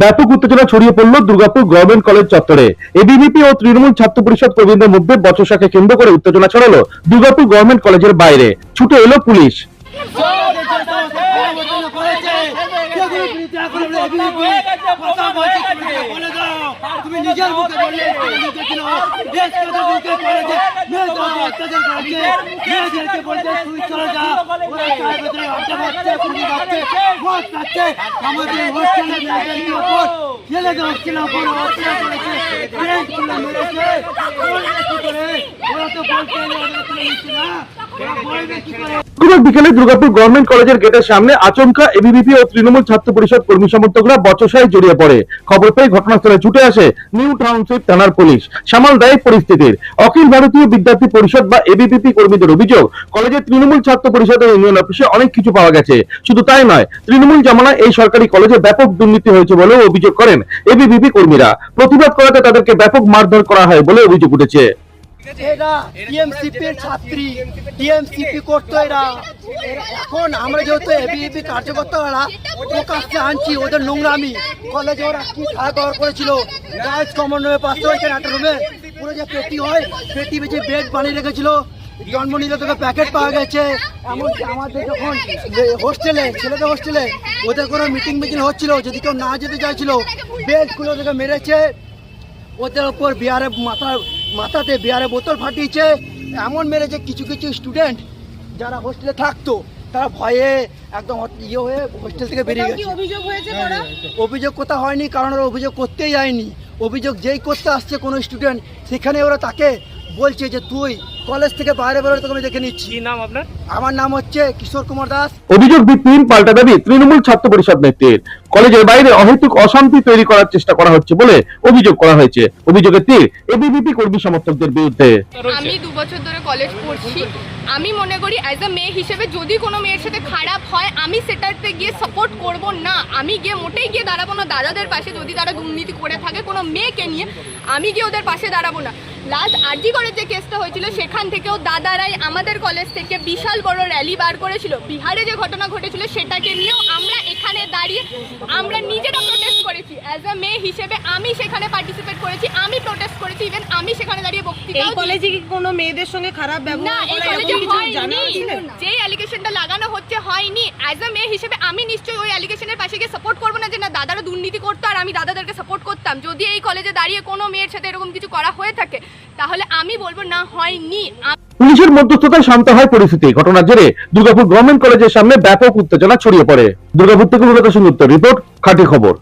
ব্যাপক উত্তেজনা ছড়িয়ে পড়ল দুর্গাপুর গভর্নমেন্ট কলেজ চত্বরে। এবিভিপি ও তৃণমূল ছাত্র পরিষদ কর্মীদের মধ্যে বচসাকে কেন্দ্র করে উত্তেজনা ছড়ালো দুর্গাপুর গভর্নমেন্ট কলেজের বাইরে। ছুটে এলো পুলিশ। বিকেলে দুর্গাপুর গভর্নমেন্ট কলেজের গেটের সামনে আচমকা এবিভিপি ও তৃণমূল ছাত্র পরিষদ কর্মী সমর্থকরা বচসায় জড়িয়ে পড়ে। খবর পেয়ে ঘটনাস্থলে ছুটে আসে নিউ টাউনশিপ থানার পুলিশ, সামাল দেয় পরিস্থিতির। অখিল ভারতীয় বিদ্যার্থী পরিষদ বা এবিভিপি কর্মীদের অভিযোগ, কলেজের তৃণমূল ছাত্র পরিষদের ইউনিয়ন অফিসে অনেক কিছু পাওয়া গেছে। শুধু তাই নয়, তৃণমূল জামানায় এই সরকারি কলেজে ব্যাপক দুর্নীতি হয়েছে বলেও অভিযোগ করেন এবিভিপি কর্মীরা। প্রতিবাদ করাতে তাদেরকে ব্যাপক মারধর করা হয় বলে অভিযোগ উঠেছে। এরা টিএমসিপির ছাত্রী, টিএমসিপি করতো এরা। এখন আমরা যেহেতু এবিভিপি কার্যকর্তারা প্রকাশ্যে আনছি ওদের নোংরামি। কলেজে ওরা কি খাওয়া দাওয়া করেছিল, গার্লস কমন রুমে পাশে ওইখানে একটা রুমে পুরো যে পেটি হয়, পেটি বেঁচে বেড বানিয়ে রেখেছিল। জন্ম নিলে তোকে প্যাকেট পাওয়া গেছে। এমনকি আমাদের যখন হোস্টেলে, ছেলেদের হোস্টেলে ওদের কোনো মিটিং হচ্ছিল, যদি কেউ না যেতে চাইছিল বেডগুলো ওদেরকে মেরেছে। ওদের ওপর মাথাতে বিয়ারে বোতল ফাটিয়েছে। এমন মেরেছে কিছু কিছু স্টুডেন্ট যারা হোস্টেলে থাকতো তারা ভয়ে একদম হয়ে হোস্টেল থেকে বেরিয়ে গেছে। অভিযোগ কোথাও হয়নি, কারণ ওরা অভিযোগ করতেই যায়নি। অভিযোগ যেই করতে আসছে কোনো স্টুডেন্ট, সেখানে ওরা তাকে বলছে যে তুই কলেজ থেকে বাইরে বেরোলে তোকে আমি দেখে নিচ্ছি। কি নাম আপনার? আমার নাম হচ্ছে কিশোর কুমার দাস। অভিযোগ ভিত্তিহীন, পাল্টা দাবি তৃণমূল ছাত্র পরিষদ নেত্রীর। কলেজের বাইরে অহেতুক অশান্তি তৈরি করার চেষ্টা করা হচ্ছে বলে অভিযোগ করা হয়েছে। অভিযোগের তীর এবিভিপি কর্মী সমর্থকদের বিরুদ্ধে। আমি 2 বছর ধরে কলেজ পড়ছি। আমি মনে করি অ্যাজ আ মেয়ে হিসেবে যদি কোনো মেয়ের সাথে খারাপ হয় আমি সেটাতে গিয়ে সাপোর্ট করব না। আমি গিয়ে মোটেই গিয়ে দাঁড়াবো না দাদাদের পাশে। যদি তারা দুর্নীতি করে থাকে কোনো মেয়েকে নিয়ে, আমি গিয়ে ওদের পাশে দাঁড়াবো না। লাস্ট আরজি কলেজ যে কেসটা হয়েছিল সেখান থেকেও দাদারাই আমাদের কলেজ থেকে বিশাল বড় র্যালি বার করেছিল। বিহারে যে ঘটনা ঘটেছিল সেটাকে নিয়েও আমরা এখানে দাঁড়িয়ে আমরা নিজেরা প্রোটেস্ট করেছি। অ্যাজ আ মেয়ে হিসেবে আমি সেখানে পার্টিসিপেট করেছি, আমি প্রোটেস্ট করেছি। ইভেন আমি সেখানে দাঁড়িয়ে বক্তৃতা। এই কলেজে কি কোনো মেয়েদের সঙ্গে খারাপ ব্যবহার যে অ্যালিগেশনটা লাগানো হচ্ছে হয়নি। অ্যাজ আ মেয়ে হিসেবে আমি নিশ্চয়ই ওই অ্যালিগেশনের পাশে গিয়ে সাপোর্ট করবো না যে না দাদারা দুর্নীতি করতো আর আমি দাদাদেরকে সাপোর্ট করতাম। যদি এই কলেজে দাঁড়িয়ে কোনো মেয়ের সাথে এরকম কিছু করা হয়ে থাকে তাহলে আমি বলবো না হয়নি। পুলিশের মধ্যস্থতায় শান্ত হয় পরিস্থিতি। ঘটনার জেরে দুর্গাপুর গভর্নমেন্ট কলেজের সামনে ব্যাপক উত্তেজনা ছড়িয়ে পড়ে। দুর্গাপুর থেকে রিপোর্ট, খাঁটি খবর।